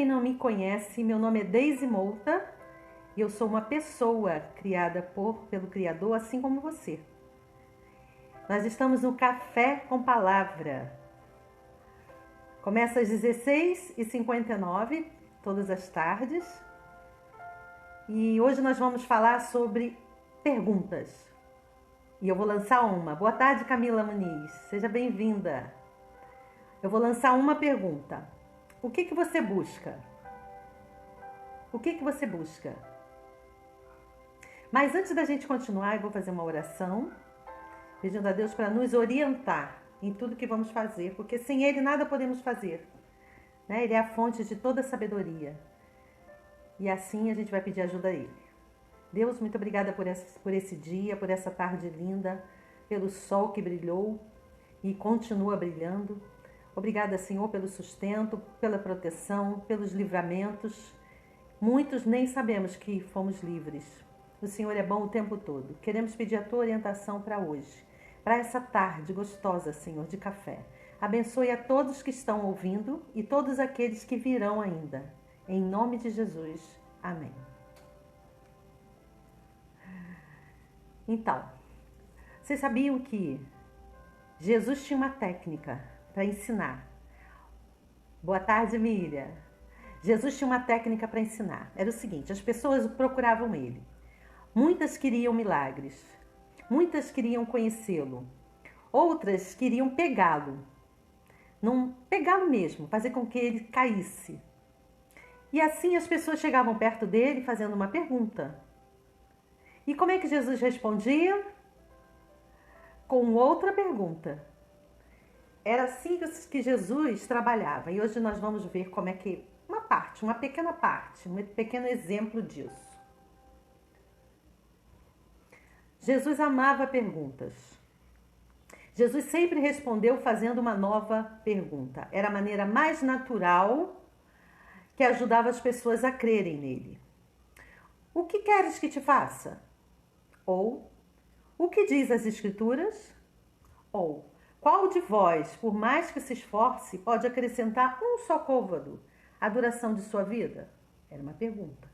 quem não me conhece, meu nome é Deise Mouta e eu sou uma pessoa criada pelo Criador, assim como você. Nós estamos no Café com Palavra. Começa às 16h59, todas as tardes. E hoje nós vamos falar sobre perguntas. E eu vou lançar uma. Boa tarde, Camila Muniz. Seja bem-vinda. Eu vou lançar uma pergunta. O que você busca? O que você busca? Mas antes da gente continuar, eu vou fazer uma oração, pedindo a Deus para nos orientar em tudo que vamos fazer, porque sem Ele nada podemos fazer, né? Ele é a fonte de toda sabedoria. E assim a gente vai pedir ajuda a Ele. Deus, muito obrigada por esse dia, por essa tarde linda, pelo sol que brilhou e continua brilhando. Obrigada, Senhor, pelo sustento, pela proteção, pelos livramentos. Muitos nem sabemos que fomos livres. O Senhor é bom o tempo todo. Queremos pedir a Tua orientação para hoje, para essa tarde gostosa, Senhor, de café. Abençoe a todos que estão ouvindo e todos aqueles que virão ainda. Em nome de Jesus. Amém. Então, vocês sabiam que Jesus tinha uma técnica para ensinar? Boa tarde, Miriam. Jesus tinha uma técnica para ensinar. Era o seguinte, as pessoas procuravam ele. Muitas queriam milagres, muitas queriam conhecê-lo, outras queriam pegá-lo. Não pegá-lo mesmo, fazer com que ele caísse. E assim as pessoas chegavam perto dele fazendo uma pergunta. E como é que Jesus respondia? Com outra pergunta. Era assim que Jesus trabalhava. E hoje nós vamos ver como é que uma pequena parte, um pequeno exemplo disso. Jesus amava perguntas. Jesus sempre respondeu fazendo uma nova pergunta. Era a maneira mais natural que ajudava as pessoas a crerem nele. O que queres que te faça? Ou, o que diz as Escrituras? Ou, qual de vós, por mais que se esforce, pode acrescentar um só côvado à duração de sua vida? Era uma pergunta.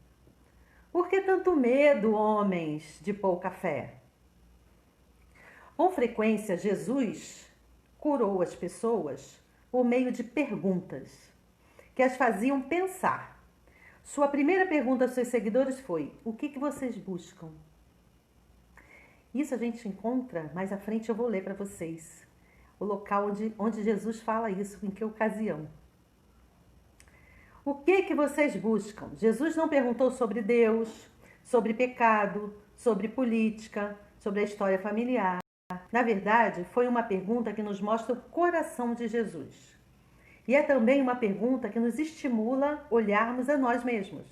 Por que tanto medo, homens de pouca fé? Com frequência, Jesus curou as pessoas por meio de perguntas que as faziam pensar. Sua primeira pergunta aos seus seguidores foi: o que vocês buscam? Isso a gente encontra, mais à frente eu vou ler para vocês, o local onde Jesus fala isso, em que ocasião. O que vocês buscam? Jesus não perguntou sobre Deus, sobre pecado, sobre política, sobre a história familiar. Na verdade, foi uma pergunta que nos mostra o coração de Jesus. E é também uma pergunta que nos estimula a olharmos a nós mesmos.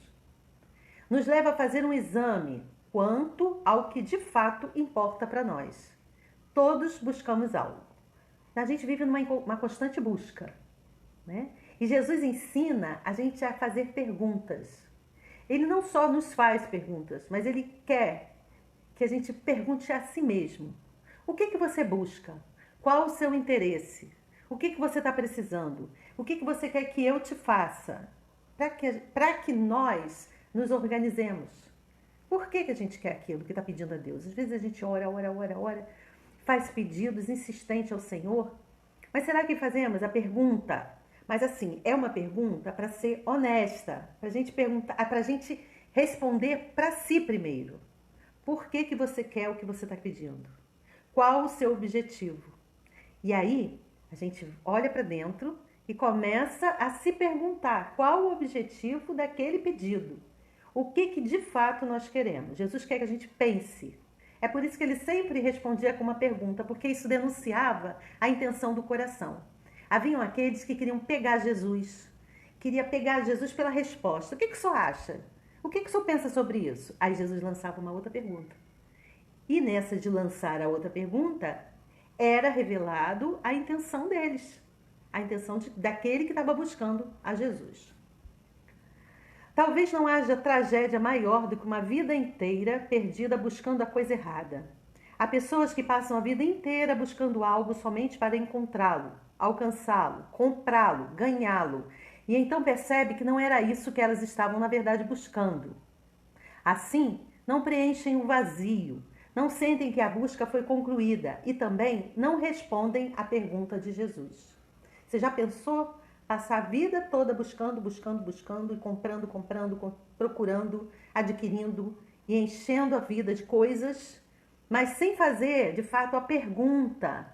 Nos leva a fazer um exame quanto ao que de fato importa para nós. Todos buscamos algo. A gente vive numa constante busca, né? E Jesus ensina a gente a fazer perguntas. Ele não só nos faz perguntas, mas ele quer que a gente pergunte a si mesmo. O que você busca? Qual o seu interesse? O que você está precisando? O que você quer que eu te faça? Para que nós nos organizemos. Por que a gente quer aquilo que está pedindo a Deus? Às vezes a gente ora, faz pedidos insistentes ao Senhor. Mas será que fazemos a pergunta? Mas assim, é uma pergunta para ser honesta, para a gente perguntar, para a gente responder para si primeiro. Por que você quer o que você está pedindo? Qual o seu objetivo? E aí, a gente olha para dentro e começa a se perguntar qual o objetivo daquele pedido. O que de fato nós queremos? Jesus quer que a gente pense. É por isso que ele sempre respondia com uma pergunta, porque isso denunciava a intenção do coração. Haviam aqueles que queriam pegar Jesus, pela resposta. O que o senhor acha? O que o senhor pensa sobre isso? Aí Jesus lançava uma outra pergunta. E nessa de lançar a outra pergunta, era revelado a intenção deles, a intenção daquele que estava buscando a Jesus. Talvez não haja tragédia maior do que uma vida inteira perdida buscando a coisa errada. Há pessoas que passam a vida inteira buscando algo somente para encontrá-lo, alcançá-lo, comprá-lo, ganhá-lo. E então percebe que não era isso que elas estavam, na verdade, buscando. Assim, não preenchem o vazio, não sentem que a busca foi concluída e também não respondem à pergunta de Jesus. Você já pensou passar a vida toda buscando e comprando, procurando, adquirindo e enchendo a vida de coisas, mas sem fazer, de fato, a pergunta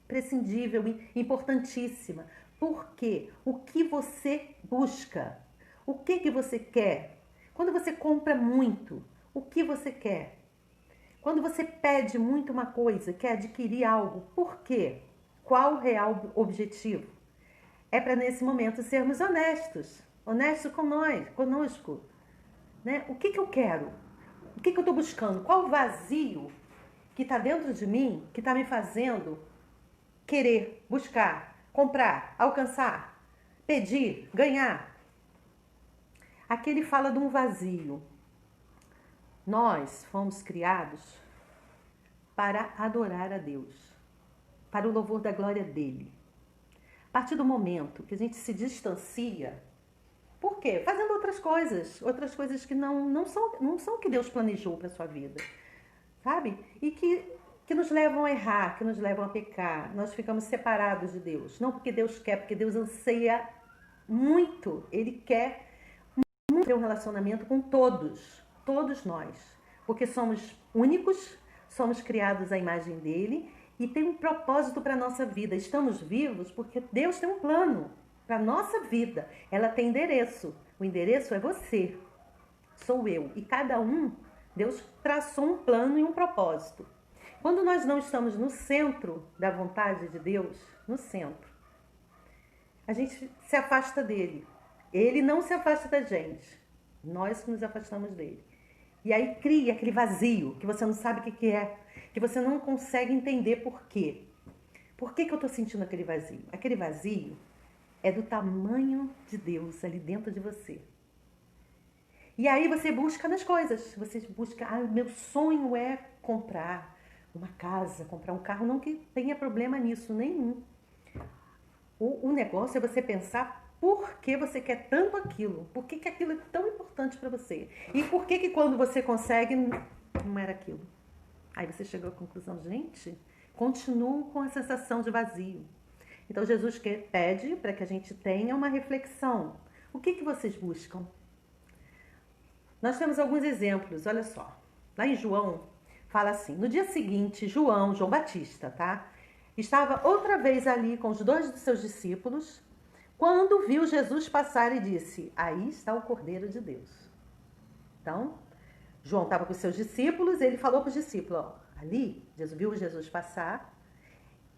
imprescindível, importantíssima. Por quê? O que você busca? O que você quer? Quando você compra muito, o que você quer? Quando você pede muito uma coisa, quer adquirir algo, por quê? Qual o real objetivo? É para nesse momento sermos honestos conosco, né? O que eu quero? O que eu estou buscando? Qual o vazio que está dentro de mim, que está me fazendo querer, buscar, comprar, alcançar, pedir, ganhar? Aqui ele fala de um vazio. Nós fomos criados para adorar a Deus, para o louvor da glória dele. A partir do momento que a gente se distancia, por quê? Fazendo outras coisas que não são o que Deus planejou para a sua vida, sabe? E que nos levam a errar, que nos levam a pecar. Nós ficamos separados de Deus, não porque Deus quer, porque Deus anseia muito, Ele quer muito ter um relacionamento com todos nós, porque somos únicos, somos criados à imagem dele e tem um propósito para a nossa vida. Estamos vivos porque Deus tem um plano para a nossa vida. Ela tem endereço. O endereço é você, sou eu. E cada um, Deus traçou um plano e um propósito. Quando nós não estamos no centro da vontade de Deus, no centro, a gente se afasta dele. Ele não se afasta da gente. Nós nos afastamos dele. E aí cria aquele vazio que você não sabe o que é, que você não consegue entender por quê. Por que eu estou sentindo aquele vazio? Aquele vazio é do tamanho de Deus ali dentro de você. E aí você busca nas coisas. Você busca, meu sonho é comprar uma casa, comprar um carro. Não que tenha problema nisso nenhum. O negócio é você pensar por que você quer tanto aquilo. Por que aquilo é tão importante para você. E por que quando você consegue, não era aquilo. Aí você chegou à conclusão, gente, continuo com a sensação de vazio. Então Jesus pede para que a gente tenha uma reflexão. O que vocês buscam? Nós temos alguns exemplos, olha só. Lá em João, fala assim, no dia seguinte, João Batista, tá? Estava outra vez ali com os 2 dos seus discípulos, quando viu Jesus passar e disse, aí está o Cordeiro de Deus. Então, João estava com os seus discípulos, ele falou para os discípulos, ó, ali, viu Jesus passar,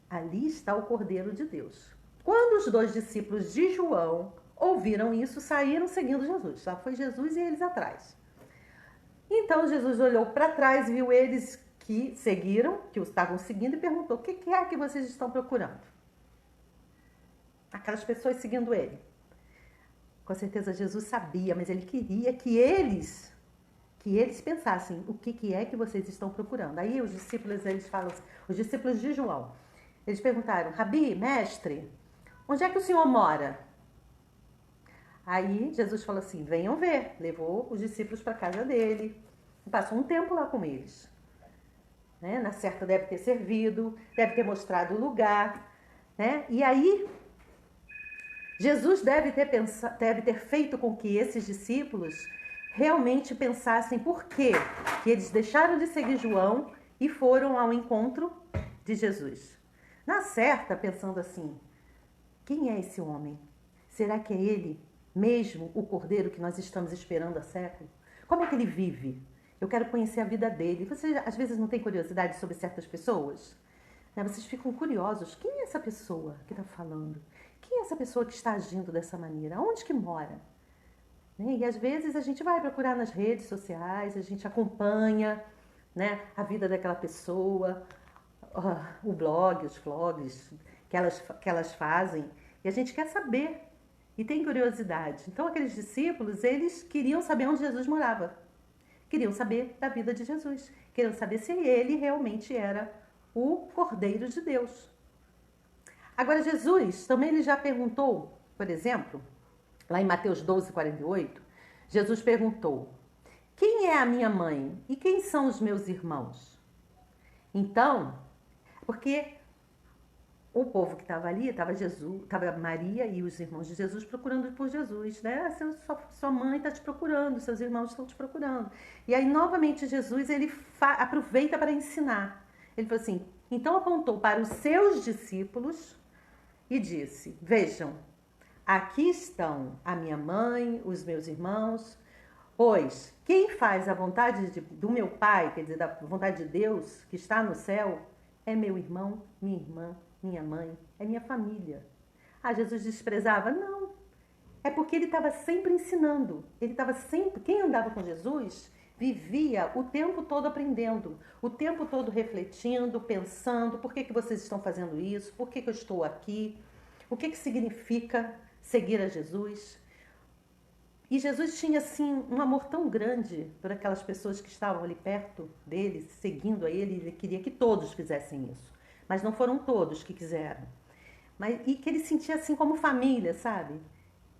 ali está o Cordeiro de Deus. Quando os 2 discípulos de João ouviram isso, saíram seguindo Jesus. Só foi Jesus e eles atrás. Então Jesus olhou para trás, viu eles que seguiram, que o estavam seguindo e perguntou, o que é que vocês estão procurando? Aquelas pessoas seguindo ele. Com certeza Jesus sabia, mas ele queria que eles pensassem o que é que vocês estão procurando. Aí os discípulos, eles falam assim, os discípulos de João, eles perguntaram, Rabi, mestre, onde é que o senhor mora? Aí Jesus falou assim, venham ver. Levou os discípulos para a casa dele. Passou um tempo lá com eles. Né? Na certa deve ter servido, deve ter mostrado o lugar. Né? E aí, Jesus deve ter feito com que esses discípulos realmente pensassem por quê que eles deixaram de seguir João e foram ao encontro de Jesus. Na certa, pensando assim, quem é esse homem? Será que é ele mesmo o Cordeiro que nós estamos esperando há séculos? Como é que ele vive? Eu quero conhecer a vida dele. Você às vezes não tem curiosidade sobre certas pessoas? Né? Vocês ficam curiosos. Quem é essa pessoa que está falando? Quem é essa pessoa que está agindo dessa maneira? Onde que mora? Né? E às vezes a gente vai procurar nas redes sociais, a gente acompanha, né, a vida daquela pessoa, o blog, os vlogs que elas fazem, e a gente quer saber e tem curiosidade. Então aqueles discípulos, eles queriam saber onde Jesus morava, queriam saber da vida de Jesus, queriam saber se ele realmente era o Cordeiro de Deus. Agora Jesus também ele já perguntou Por exemplo, lá em Mateus 12, 48, Jesus perguntou: quem é a minha mãe e quem são os meus irmãos? Então, porque o povo que estava ali, estava Maria e os irmãos de Jesus procurando por Jesus, né? Sua mãe está te procurando, seus irmãos estão te procurando. E aí, novamente, Jesus, ele aproveita para ensinar. Ele falou assim, então apontou para os seus discípulos e disse, vejam, aqui estão a minha mãe, os meus irmãos, pois quem faz a vontade do meu Pai, quer dizer, da vontade de Deus, que está no céu, é meu irmão, minha irmã, minha mãe, é minha família. Ah, Jesus desprezava? Não. É porque ele estava sempre ensinando. Ele estava sempre... Quem andava com Jesus vivia o tempo todo aprendendo, o tempo todo refletindo, pensando, por que vocês estão fazendo isso? Por que eu estou aqui? O que significa seguir a Jesus? E Jesus tinha, assim, um amor tão grande por aquelas pessoas que estavam ali perto dele, seguindo a ele, ele queria que todos fizessem isso. Mas não foram todos que quiseram. E que ele sentia assim como família, sabe?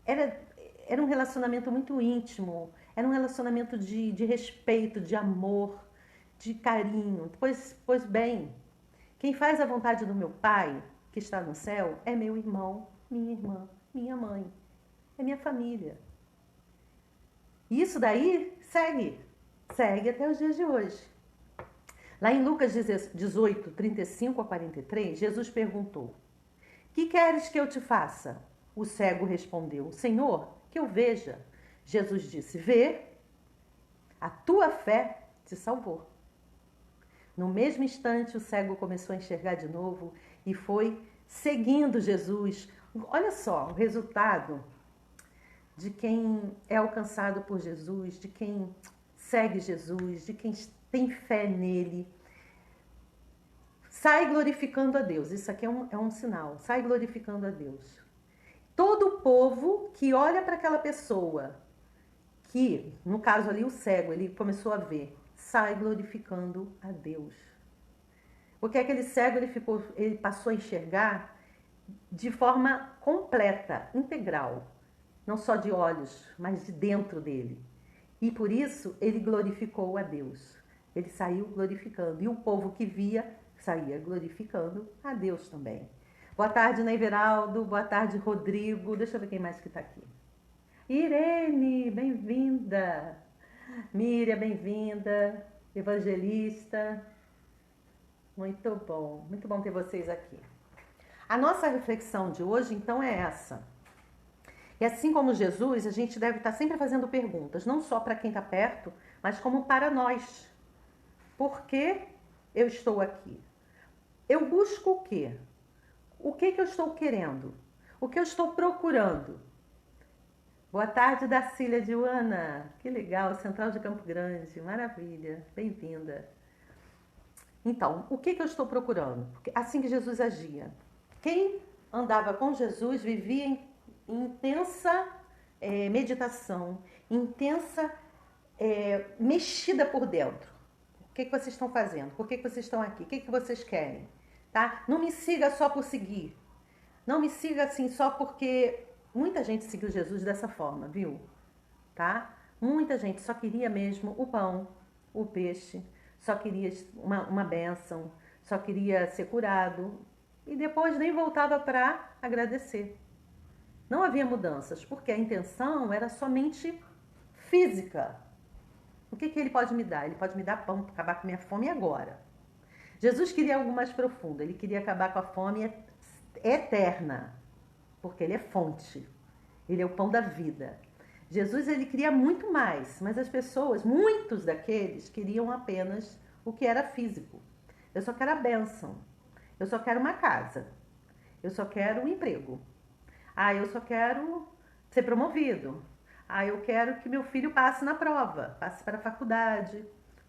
Era um relacionamento muito íntimo, era um relacionamento de respeito, de amor, de carinho. Pois bem, quem faz a vontade do meu Pai, que está no céu, é meu irmão, minha irmã, minha mãe, é minha família. E isso daí segue até os dias de hoje. Lá em Lucas 18, 35 a 43, Jesus perguntou, que queres que eu te faça? O cego respondeu, Senhor, que eu veja. Jesus disse, vê, a tua fé te salvou. No mesmo instante, o cego começou a enxergar de novo e foi seguindo Jesus. Olha só o resultado de quem é alcançado por Jesus, de quem segue Jesus, de quem tem fé nele. Sai glorificando a Deus. Isso aqui é um sinal. Sai glorificando a Deus. Todo o povo que olha para aquela pessoa, que, no caso ali, o cego, ele começou a ver, sai glorificando a Deus. Porque aquele cego, ele passou a enxergar de forma completa, integral. Não só de olhos, mas de dentro dele. E por isso, ele glorificou a Deus. Ele saiu glorificando. E o povo que via, saía glorificando a Deus também. Boa tarde, Neiveraldo. Boa tarde, Rodrigo. Deixa eu ver quem mais que está aqui. Irene, bem-vinda. Miriam, bem-vinda. Evangelista. Muito bom ter vocês aqui. A nossa reflexão de hoje, então, é essa. E assim como Jesus, a gente deve estar sempre fazendo perguntas, não só para quem está perto, mas como para nós. Por que eu estou aqui? Eu busco o quê? O que eu estou querendo? O que eu estou procurando? Boa tarde, Darcília Diana. Que legal, Central de Campo Grande. Maravilha, bem-vinda. Então, o que eu estou procurando? Assim que Jesus agia. Quem andava com Jesus vivia em intensa meditação, intensa mexida por dentro. O que vocês estão fazendo? Por que vocês estão aqui? O que vocês querem? Tá? Não me siga só por seguir. Não me siga assim só porque... Muita gente seguiu Jesus dessa forma, viu? Tá? Muita gente só queria mesmo o pão, o peixe, só queria uma bênção, só queria ser curado e depois nem voltava para agradecer. Não havia mudanças, porque a intenção era somente física. O que ele pode me dar? Ele pode me dar pão para acabar com minha fome agora. Jesus queria algo mais profundo, ele queria acabar com a fome eterna, porque ele é fonte, ele é o pão da vida. Jesus, ele queria muito mais, mas as pessoas, muitos daqueles, queriam apenas o que era físico. Eu só quero a bênção, eu só quero uma casa, eu só quero um emprego. Ah, eu só quero ser promovido. Ah, eu quero que meu filho passe na prova, passe para a faculdade,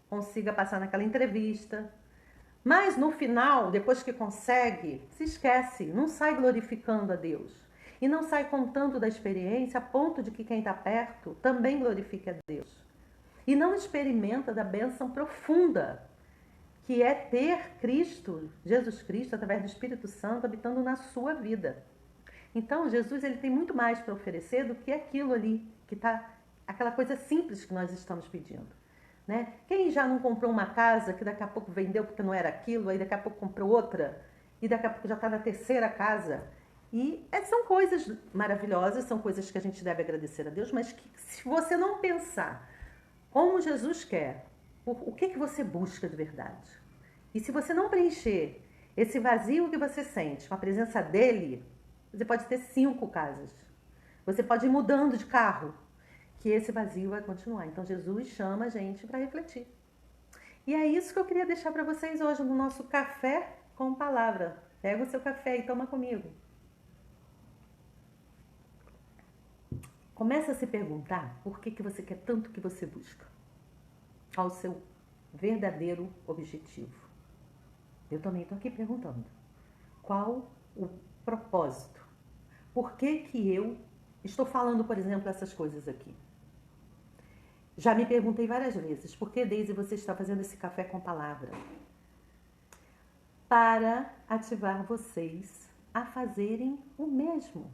consiga passar naquela entrevista. Mas no final, depois que consegue, se esquece, não sai glorificando a Deus. E não sai contando da experiência a ponto de que quem está perto também glorifique a Deus. E não experimenta da bênção profunda, que é ter Cristo, Jesus Cristo, através do Espírito Santo, habitando na sua vida. Então, Jesus ele tem muito mais para oferecer do que aquilo ali, que está aquela coisa simples que nós estamos pedindo. Né? Quem já não comprou uma casa que daqui a pouco vendeu porque não era aquilo, aí daqui a pouco comprou outra, e daqui a pouco já está na terceira casa? E são coisas maravilhosas, são coisas que a gente deve agradecer a Deus, mas que se você não pensar como Jesus quer, o que você busca de verdade? E se você não preencher esse vazio que você sente com a presença dele, você pode ter 5 casas. Você pode ir mudando de carro, que esse vazio vai continuar. Então Jesus chama a gente para refletir. E é isso que eu queria deixar para vocês hoje no nosso Café com Palavra. Pega o seu café e toma comigo. Começa a se perguntar por que você quer tanto que você busca. Qual o seu verdadeiro objetivo? Eu também estou aqui perguntando. Qual o propósito? Por que eu estou falando, por exemplo, essas coisas aqui? Já me perguntei várias vezes, por que, Deise, você está fazendo esse café com palavra? Para ativar vocês a fazerem o mesmo.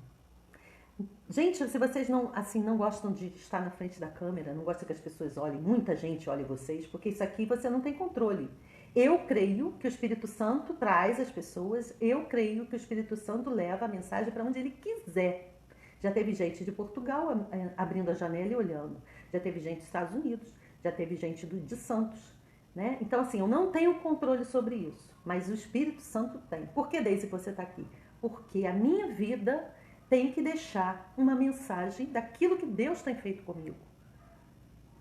Gente, se vocês não gostam de estar na frente da câmera, não gostam que as pessoas olhem, muita gente olhe vocês, porque isso aqui você não tem controle. Eu creio que o Espírito Santo traz as pessoas, eu creio que o Espírito Santo leva a mensagem para onde ele quiser. Já teve gente de Portugal abrindo a janela e olhando, já teve gente dos Estados Unidos, já teve gente de Santos, né? Então, assim, eu não tenho controle sobre isso, mas o Espírito Santo tem. Por que, Deise, você está aqui? Porque a minha vida tem que deixar uma mensagem daquilo que Deus tem feito comigo.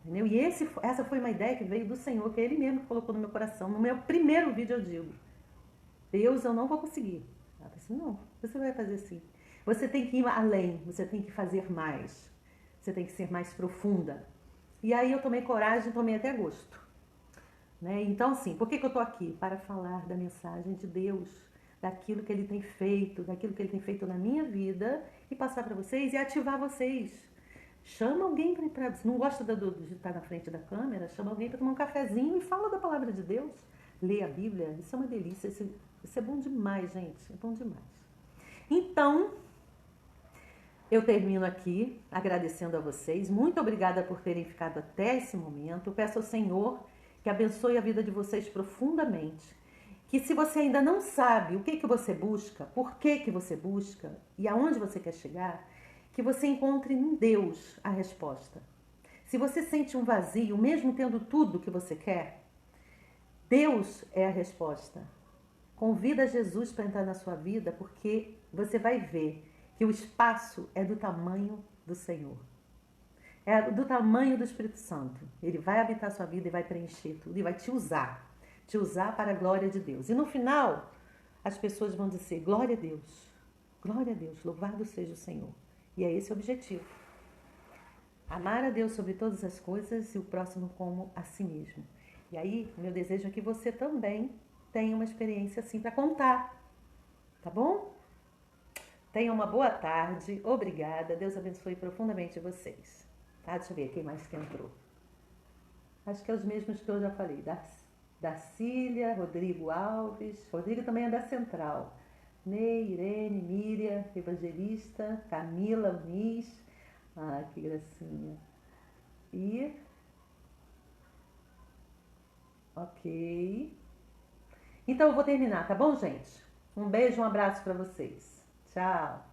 Entendeu? E essa foi uma ideia que veio do Senhor, que Ele mesmo colocou no meu coração. No meu primeiro vídeo eu digo, Deus, eu não vou conseguir. Ela disse, não, você vai fazer sim. Você tem que ir além, você tem que fazer mais. Você tem que ser mais profunda. E aí eu tomei coragem, tomei até gosto. Né? Então, assim, por que eu estou aqui? Para falar da mensagem de Deus, daquilo que Ele tem feito, daquilo que Ele tem feito na minha vida e passar para vocês e ativar vocês. Chama alguém para... Se não gosta de estar na frente da câmera, chama alguém para tomar um cafezinho e fala da palavra de Deus. Lê a Bíblia, isso é uma delícia, isso é bom demais, gente, é bom demais. Então, eu termino aqui agradecendo a vocês. Muito obrigada por terem ficado até esse momento. Eu peço ao Senhor que abençoe a vida de vocês profundamente. Que se você ainda não sabe o que você busca, por que você busca e aonde você quer chegar, que você encontre em Deus a resposta. Se você sente um vazio, mesmo tendo tudo que você quer, Deus é a resposta. Convida Jesus para entrar na sua vida, porque você vai ver que o espaço é do tamanho do Senhor. É do tamanho do Espírito Santo. Ele vai habitar a sua vida e vai preencher tudo e vai te usar para a glória de Deus. E no final, as pessoas vão dizer, glória a Deus, louvado seja o Senhor. E é esse o objetivo. Amar a Deus sobre todas as coisas e o próximo como a si mesmo. E aí, meu desejo é que você também tenha uma experiência assim para contar. Tá bom? Tenha uma boa tarde. Obrigada. Deus abençoe profundamente vocês. Tá? Deixa eu ver quem mais que entrou. Acho que é os mesmos que eu já falei. Dacília, Rodrigo Alves. Rodrigo também é da Central. Ney, Irene, Miriam, Evangelista, Camila Muniz. Ah, que gracinha. E... Ok. Então eu vou terminar, tá bom, gente? Um beijo, um abraço para vocês. Tchau.